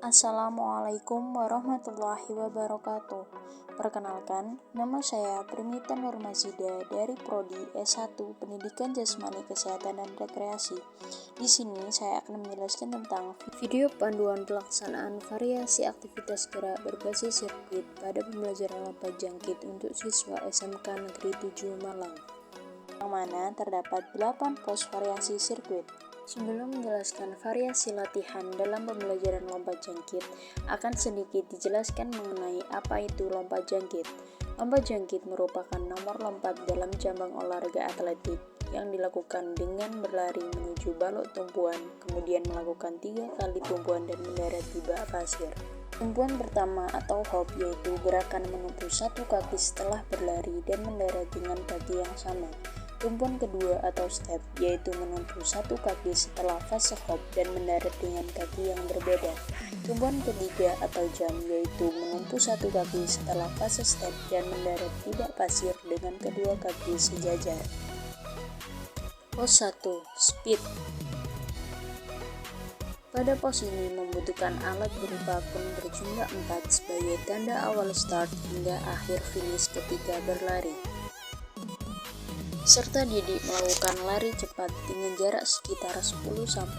Assalamualaikum warahmatullahi wabarakatuh. Perkenalkan, nama saya Primita Nurmazida dari Prodi S1 Pendidikan Jasmani Kesehatan dan Rekreasi. Di sini saya akan menjelaskan tentang video panduan pelaksanaan variasi aktivitas gerak berbasis sirkuit pada pembelajaran lompat jangkit untuk siswa SMK Negeri 7 Malang, yang mana terdapat 8 pos variasi sirkuit. Sebelum menjelaskan variasi latihan dalam pembelajaran lompat jangkit, akan sedikit dijelaskan mengenai apa itu lompat jangkit. Lompat jangkit merupakan nomor lompat dalam cabang olahraga atletik yang dilakukan dengan berlari menuju balok tumpuan, kemudian melakukan 3 kali tumpuan dan mendarat di bak pasir. Tumpuan pertama atau hop yaitu gerakan menumpu satu kaki setelah berlari dan mendarat dengan kaki yang sama. Tumpuan kedua atau step yaitu menumpu satu kaki setelah fase hop dan mendarat dengan kaki yang berbeda. Tumpuan ketiga atau jump yaitu menumpu satu kaki setelah fase step dan mendarat di bak pasir dengan kedua kaki sejajar. Pos 1. Speed. Pada pos ini membutuhkan alat berupa kun berjumlah 4 sebagai tanda awal start hingga akhir finish ketika berlari. Peserta didik melakukan lari cepat dengan jarak sekitar 10-20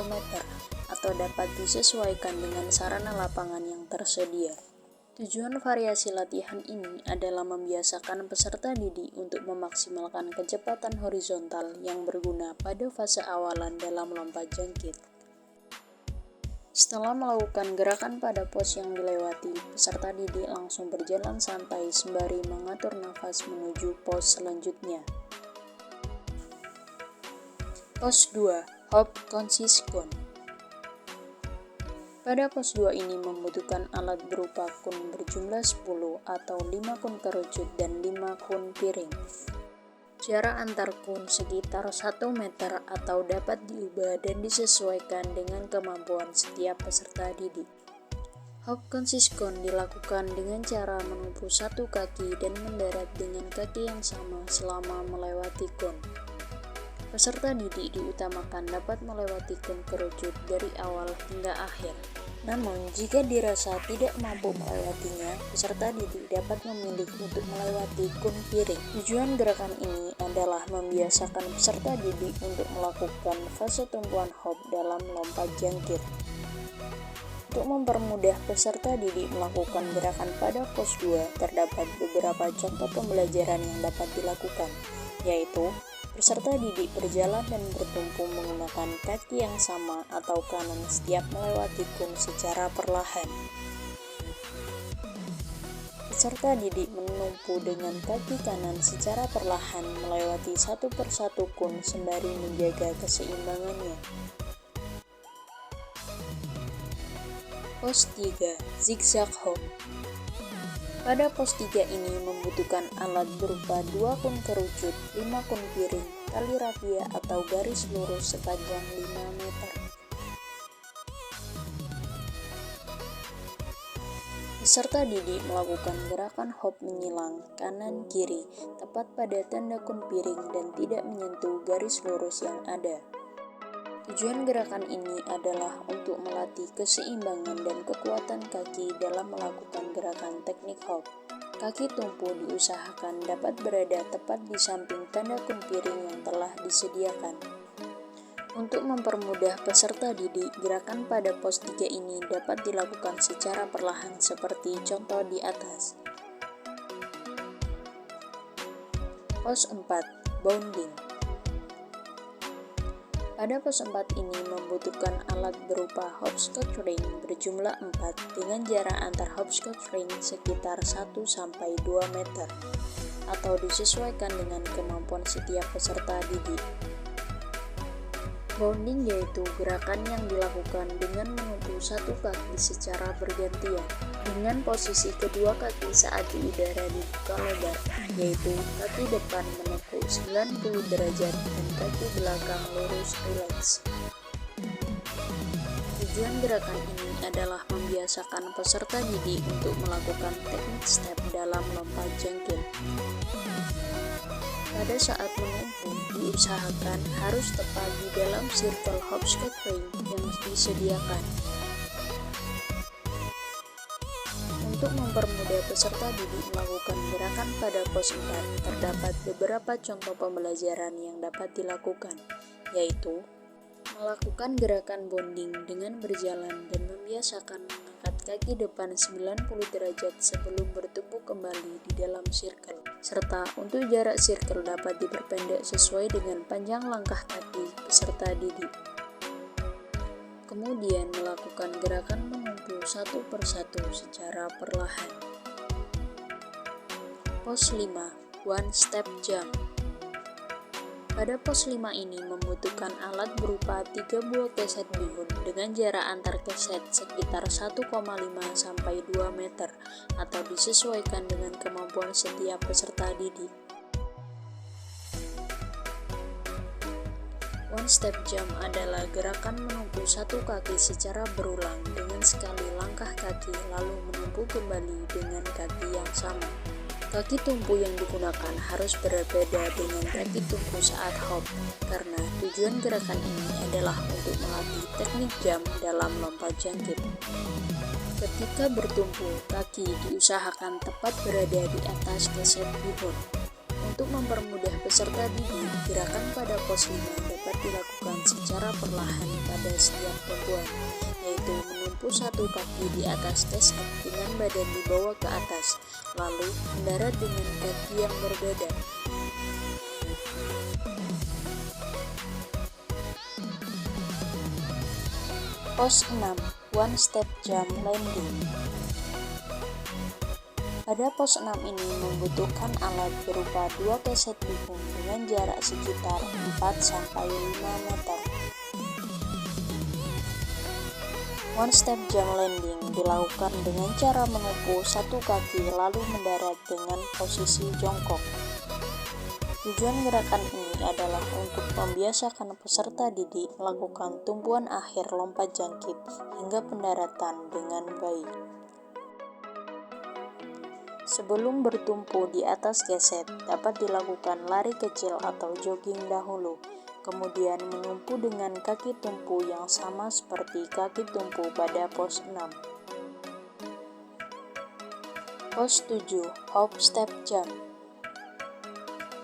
meter atau dapat disesuaikan dengan sarana lapangan yang tersedia. Tujuan variasi latihan ini adalah membiasakan peserta didik untuk memaksimalkan kecepatan horizontal yang berguna pada fase awalan dalam lompat jangkit. Setelah melakukan gerakan pada pos yang dilewati, peserta didik langsung berjalan santai sembari mengatur nafas menuju pos selanjutnya. Pos 2. Hop konsisten. Pada pos 2 ini membutuhkan alat berupa kun berjumlah 10 atau 5 kun kerucut dan 5 kun piring. Jarak antar kun sekitar 1 meter atau dapat diubah dan disesuaikan dengan kemampuan setiap peserta didik. Hop konsisten dilakukan dengan cara menumpu satu kaki dan mendarat dengan kaki yang sama selama melewati kun. Peserta didik diutamakan dapat melewati kun kerucut dari awal hingga akhir. Namun, jika dirasa tidak mampu melewatinya, peserta didik dapat memilih untuk melewati kun piring. Tujuan gerakan ini adalah membiasakan peserta didik untuk melakukan fase tumpuan hop dalam lompat jangkit. Untuk mempermudah peserta didik melakukan gerakan pada pos 2, terdapat beberapa contoh pembelajaran yang dapat dilakukan, yaitu peserta didik berjalan dan bertumpu menggunakan kaki yang sama atau kanan setiap melewati kun secara perlahan. Peserta didik menumpu dengan kaki kanan secara perlahan melewati satu persatu kun sembari menjaga keseimbangannya. Pos 3. Zigzag hop. Pada pos 3 ini membutuhkan alat berupa 2 kun kerucut, 5 kun piring, tali rafia atau garis lurus sepanjang 5 meter. Peserta didik melakukan gerakan hop menyilang kanan-kiri tepat pada tanda kun piring dan tidak menyentuh garis lurus yang ada. Tujuan gerakan ini adalah untuk melatih keseimbangan dan kekuatan kaki dalam melakukan gerakan teknik hop. Kaki tumpu diusahakan dapat berada tepat di samping tanda kun piring yang telah disediakan. Untuk mempermudah peserta didik, gerakan pada pos 3 ini dapat dilakukan secara perlahan seperti contoh di atas. Pos 4. Bounding. Pada pos 4 ini membutuhkan alat berupa hopscotch ring berjumlah 4 dengan jarak antar hopscotch ring sekitar 1-2 meter atau disesuaikan dengan kemampuan setiap peserta didik. Bounding yaitu gerakan yang dilakukan dengan menumpu satu kaki secara bergantian dengan posisi kedua kaki saat di udara dibuka lebar, yaitu kaki depan menekuk 90 derajat dan kaki belakang lurus rileks. Tujuan gerakan ini adalah membiasakan peserta didik untuk melakukan teknik step dalam lompat jangkit. Pada saat menumpu, diusahakan harus tepat di dalam circle hopscotch ring yang disediakan. Untuk mempermudah peserta didik melakukan gerakan pada pos 4, terdapat beberapa contoh pembelajaran yang dapat dilakukan, yaitu melakukan gerakan bonding dengan berjalan dan membiasakan mengangkat kaki depan 90 derajat sebelum bertumpu kembali di dalam circle, serta untuk jarak circle dapat diperpendek sesuai dengan panjang langkah kaki peserta didik. Kemudian melakukan gerakan mengumpul satu persatu secara perlahan. Pos 5, One Step Jump. Pada pos 5 ini membutuhkan alat berupa 3 buah keset bihun dengan jarak antar keset sekitar 1,5 sampai 2 meter atau disesuaikan dengan kemampuan setiap peserta didik. One step jump adalah gerakan menumpu satu kaki secara berulang dengan sekali langkah kaki lalu menumpu kembali dengan kaki yang sama. Kaki tumpu yang digunakan harus berbeda dengan kaki tumpu saat hop, karena tujuan gerakan ini adalah untuk melatih teknik jump dalam lompat jangkit. Ketika bertumpu, kaki diusahakan tepat berada di atas keset bihun. Untuk mempermudah peserta didik, gerakan pada pos 5 dapat dilakukan secara perlahan pada setiap tumpuan, yaitu menumpu satu kaki di atas keset dengan badan dibawa ke atas, lalu mendarat dengan kaki yang berbeda. Pos 6, One Step Jump Landing. Pada pos 6 ini membutuhkan alat berupa 2 keset bihun dengan jarak sekitar 4-5 meter. One step jump landing dilakukan dengan cara mengumpul satu kaki lalu mendarat dengan posisi jongkok. Tujuan gerakan ini adalah untuk membiasakan peserta didik melakukan tumpuan akhir lompat jangkit hingga pendaratan dengan baik. Sebelum bertumpu di atas keset, dapat dilakukan lari kecil atau jogging dahulu, kemudian menumpu dengan kaki tumpu yang sama seperti kaki tumpu pada pos 6. Pos 7, Hop Step Jump.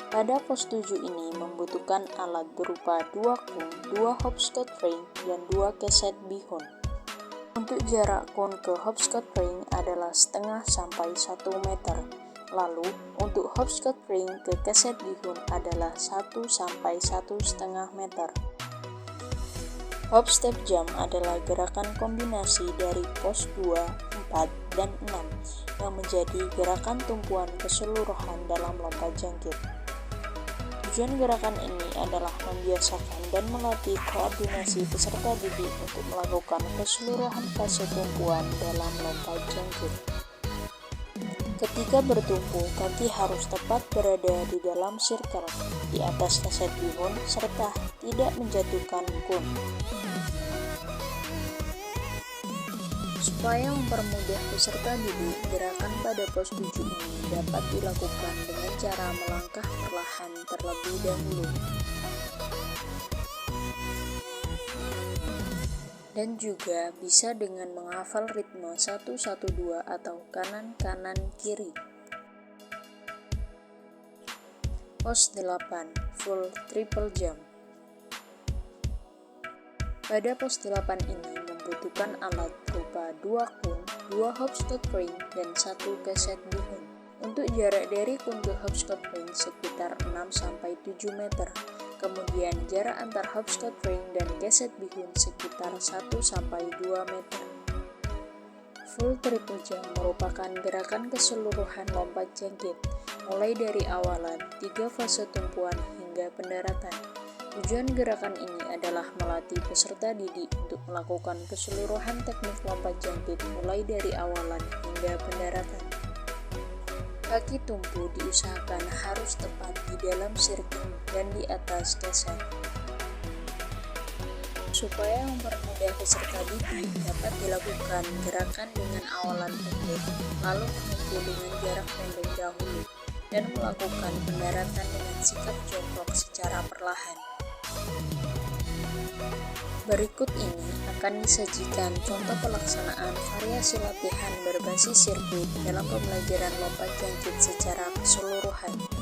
Pada pos 7 ini membutuhkan alat berupa 2 kun, 2 hopscotch ring, dan 2 keset bihun. Untuk jarak kun ke hopscotch ring adalah setengah sampai 1 meter. Lalu, untuk hopscotch ring ke keset bihun adalah 1 sampai 1,5 meter. Hop step jump adalah gerakan kombinasi dari pos 2, 4, dan 6 yang menjadi gerakan tumpuan keseluruhan dalam lompat jangkit. Tujuan gerakan ini adalah membiasakan dan melatih koordinasi peserta didik untuk melakukan keseluruhan fase tumpuan dalam lompat jangkit. Ketika bertumpu, kaki harus tepat berada di dalam circle di atas keset bihun serta tidak menjatuhkan kun. Supaya mempermudah peserta didik, gerakan pada pos 7 ini dapat dilakukan dengan cara melangkah perlahan terlebih dahulu. Dan juga bisa dengan menghafal ritme 1-1-2 atau kanan-kanan-kiri. Pos 8, Full Triple Jump. Pada pos 8 ini membutuhkan alat berupa 2 kun, 2 hopscotch ring, dan 1 keset bihun. Untuk jarak dari kun ke hopscotch ring sekitar 6-7 meter. Kemudian jarak antar hopscotch ring dan keset bihun sekitar 1-2 meter. Full triple jump merupakan gerakan keseluruhan lompat jangkit, mulai dari awalan 3 fase tumpuan hingga pendaratan. Tujuan gerakan ini adalah melatih peserta didik untuk melakukan keseluruhan teknik lompat jangkit mulai dari awalan hingga pendaratan. Kaki tumpu diusahakan harus tepat di dalam circle dan di atas keset. Supaya mempermudah peserta didik, dapat dilakukan gerakan dengan awalan pendek, lalu menumpu dengan jarak pendek dahulu, dan melakukan pendaratan dengan sikap jongkok secara perlahan. Berikut ini akan disajikan contoh pelaksanaan variasi latihan berbasis sirkuit dalam pembelajaran lompat jangkit secara keseluruhan.